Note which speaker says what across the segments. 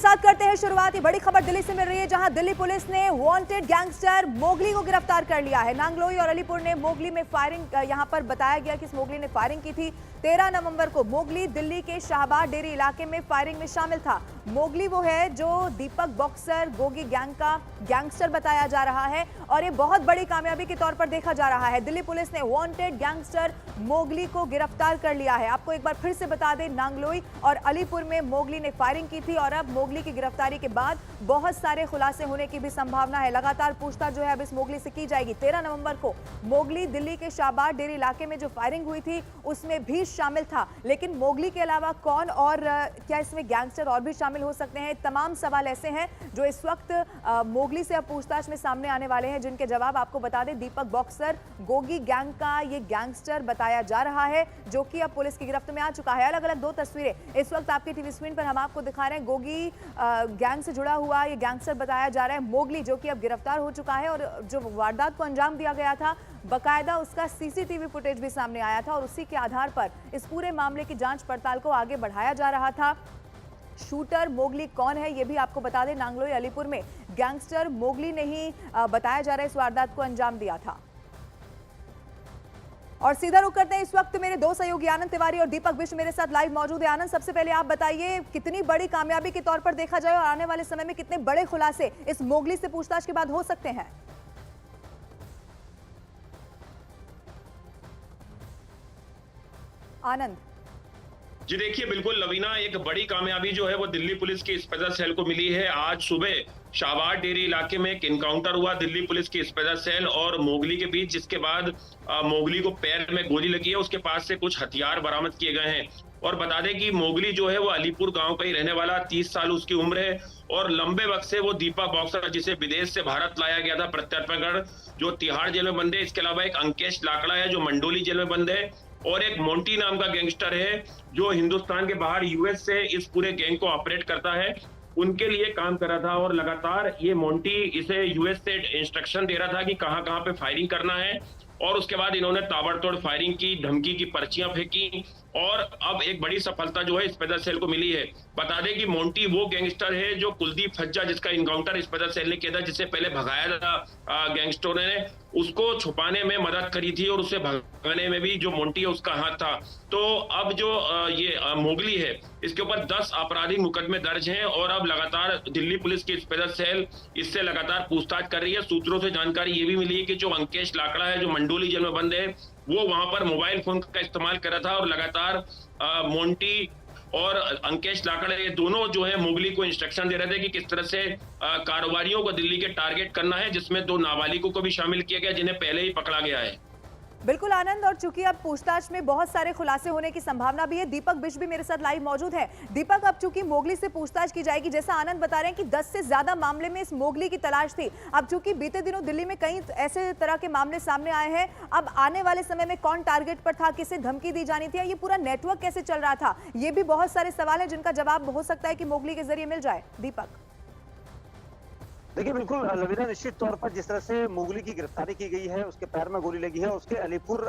Speaker 1: साथ करते हैं शुरुआत। बड़ी खबर दिल्ली से मिल रही है, जहां दिल्ली पुलिस ने वांटेड गैंगस्टर मोगली को गिरफ्तार कर लिया है। नांगलोई और अलीपुर ने मोगली में फायरिंग, यहां पर बताया गया कि इस मोगली ने फायरिंग की थी। 13 नवंबर को मोगली दिल्ली के शाहबाद डेरी इलाके में फायरिंग में शामिल था। मोगली वो है जो दीपक बॉक्सर गोगी गैंग का गैंगस्टर बताया जा रहा है और ये बहुत बड़ी कामयाबी के तौर पर देखा जा रहा है। दिल्ली पुलिस ने वांटेड गैंगस्टर मोगली को गिरफ्तार कर लिया है। आपको एक बार फिर से बता दें, नांगलोई और अलीपुर में मोगली ने फायरिंग की थी और अब मोगली की गिरफ्तारी के बाद बहुत सारे खुलासे होने की भी संभावना है। लगातार पूछताछ जो है अब इस मोगली से की जाएगी। 13 नवंबर को मोगली दिल्ली के शाहबाद डेरी इलाके में जो फायरिंग हुई थी उसमें भी शामिल था, लेकिन मोगली के अलावा कौन और क्या इसमें गैंगस्टर और भी शामिल हो सकते हैं? तमाम सवाल ऐसे हैं जो इस वक्त मोगली से अब पूछताछ में सामने आने वाले हैं, जिनके जवाब आपको बता दें। दीपक बॉक्सर गोगी गैंग का ये गैंगस्टर बताया जा रहा है, जो कि अब पुलिस की गिरफ्त में आ चुका है। अलग अलग दो तस्वीरें इस वक्त आपकी टीवी स्क्रीन पर हम आपको दिखा रहे हैं। गोगी गैंग से जुड़ा हुआ ये गैंगस्टर बताया जा रहा है मोगली, जो कि अब गिरफ्तार हो चुका है और जो वारदात को अंजाम दिया गया था बकायदा उसका सीसीटीवी फुटेज भी सामने आया था और उसी के आधार पर इस पूरे मामले की जांच पड़ताल को आगे बढ़ाया जा रहा था। शूटर मोगली कौन है ये भी आपको बता दें। नांगलोई अलीपुर में गैंगस्टर मोगली ने ही बताया जा रहा है इस वारदात को अंजाम दिया था। और सीधा रुक करते हैं, इस वक्त मेरे दो सहयोगी आनंद तिवारी और दीपक बिष्ट मेरे साथ लाइव मौजूद है। आनंद, सबसे पहले आप बताइए, कितनी बड़ी कामयाबी के तौर पर देखा जाए और आने वाले समय में कितने बड़े खुलासे इस मोगली से पूछताछ के बाद हो सकते हैं? आनंद
Speaker 2: जी देखिए, बिल्कुल लवीना, एक बड़ी कामयाबी जो है वो दिल्ली पुलिस की स्पेशल सेल को मिली है। आज सुबह शाहबाद डेरी इलाके में एक इनकाउंटर हुआ दिल्ली पुलिस की स्पेशल सेल और मोगली के बीच, जिसके बाद मोगली को पैर में गोली लगी है। उसके पास से कुछ हथियार बरामद किए गए हैं। और बता दें कि मोगली जो है वो अलीपुर गांव का ही रहने वाला, 30 साल उसकी उम्र है और लंबे वक्त से वो दीपक बॉक्सर, जिसे विदेश से भारत लाया गया था प्रत्यर्पण, जो तिहाड़ जेल में बंद है। इसके अलावा एक अंकेश लाकड़ा है जो मंडोली जेल में बंद है और एक मोंटी नाम का गैंगस्टर है जो हिंदुस्तान के बाहर यूएस से इस पूरे गैंग को ऑपरेट करता है, उनके लिए काम कर रहा था। और लगातार ये मोंटी इसे यूएस से इंस्ट्रक्शन दे रहा था कि कहां कहां पे फायरिंग करना है और उसके बाद इन्होंने ताबड़तोड़ फायरिंग की, धमकी की पर्चियां फेंकी और अब एक बड़ी सफलता जो है स्पेशल सेल को मिली है। बता दें कि मोंटी वो गैंगस्टर है जो कुलदीप फज्जा, जिसका इनकाउंटर स्पेशल सेल ने किया था, जिससे पहले भगाया था गैंगस्टरों ने, उसको छुपाने में मदद करी थी और उसे भगाने में भी जो मोंटी है उसका हाथ था। तो अब जो ये मोगली है, इसके ऊपर 10 आपराधिक मुकदमे दर्ज हैं और अब लगातार दिल्ली पुलिस की स्पेशल सेल इससे लगातार पूछताछ कर रही है। सूत्रों से जानकारी ये भी मिली है कि जो अंकेश लाकड़ा है जो मंडोली जेल में बंद है, वो वहां पर मोबाइल फोन का इस्तेमाल कर रहा था और लगातार मोंटी और अंकेश लाकड़ा ये दोनों जो है मोगली को इंस्ट्रक्शन दे रहे थे कि किस तरह से कारोबारियों को दिल्ली के टारगेट करना है, जिसमें 2 नाबालिगों को भी शामिल किया गया जिन्हें पहले ही पकड़ा गया है।
Speaker 1: बिल्कुल आनंद, और चूंकि अब पूछताछ में बहुत सारे खुलासे होने की संभावना भी है, दीपक बिष्ट भी मेरे साथ लाइव मौजूद है। दीपक, अब चूंकि मोगली से पूछताछ की जाएगी, जैसा आनंद बता रहे हैं कि 10 से ज्यादा मामले में इस मोगली की तलाश थी। अब चूंकि बीते दिनों दिल्ली में कई ऐसे तरह के मामले सामने आए हैं, अब आने वाले समय में कौन टारगेट पर था, किसे धमकी दी जानी थी, ये पूरा नेटवर्क कैसे चल रहा था, ये भी बहुत सारे सवाल है जिनका जवाब हो सकता है कि मोगली के जरिए मिल जाए। दीपक
Speaker 3: देखिए, बिल्कुल लवीना, निश्चित तौर पर जिस तरह से मोगली की गिरफ्तारी की गई है, उसके पैर में गोली लगी है, उसके अलीपुर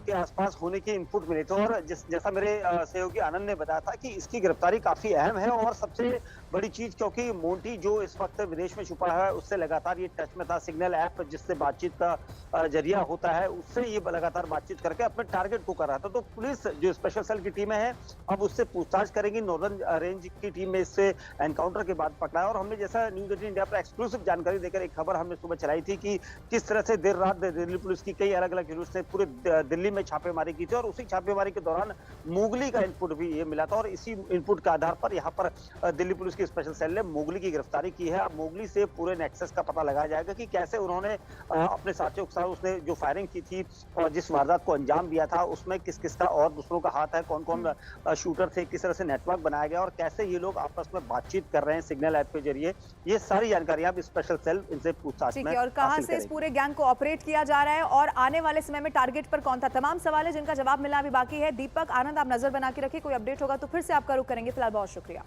Speaker 3: के आसपास होने के इनपुट मिले थे और जैसा मेरे सहयोगी आनंद ने बताया था कि इसकी गिरफ्तारी काफी अहम है और सबसे बड़ी चीज, क्योंकि मोंटी जो इस वक्त विदेश में छुपा है उससे लगातार ये टच में था। सिग्नल ऐप जिससे बातचीत का जरिया होता है, उससे ये लगातार बातचीत करके अपने टारगेट को कर रहा था। तो पुलिस जो स्पेशल सेल की टीमें हैं अब उससे पूछताछ करेंगी। नॉर्दर्न रेंज की टीम में इससे एनकाउंटर के बाद पकड़ा है और हमने जैसा न्यूज 18 इंडिया पर एक्सक्लूसिव जानकारी देकर एक खबर हमने सुबह चलाई थी कि किस तरह से देर रात दिल्ली पुलिस की कई अलग अलग यूनिट्स ने पूरे दिल्ली में छापेमारी की थी और उसी छापेमारी के दौरान मोगली का इनपुट भी ये मिला था और इसी इनपुट के आधार पर यहाँ पर दिल्ली पुलिस की स्पेशल सेल ने मोगली की गिरफ्तारी की है। अब मोगली से पूरे नेक्सस का पता लगाया जाएगा कि कैसे उन्होंने अपने साथियों के साथ उसने जो फायरिंग की थी और जिस वारदात को अंजाम दिया था उसमें किस किस का और दूसरों का हाथ है, कौन कौन शूटर थे, किस तरह से नेटवर्क बनाया गया और कैसे ये लोग आपस में बातचीत कर रहे हैं सिग्नल ऐप के जरिए। ये सारी जानकारी आप स्पेशल सेल इनसे पूछताछ में
Speaker 1: और कहां से इस पूरे गैंग को ऑपरेट किया जा रहा है और आने वाले समय में टारगेट पर कौन था, तमाम सवाल है जिनका जवाब मिलना अभी बाकी है। दीपक, आनंद, आप नजर बना के रखिए, कोई अपडेट होगा तो फिर से आपका रुख करेंगे। फिलहाल बहुत शुक्रिया।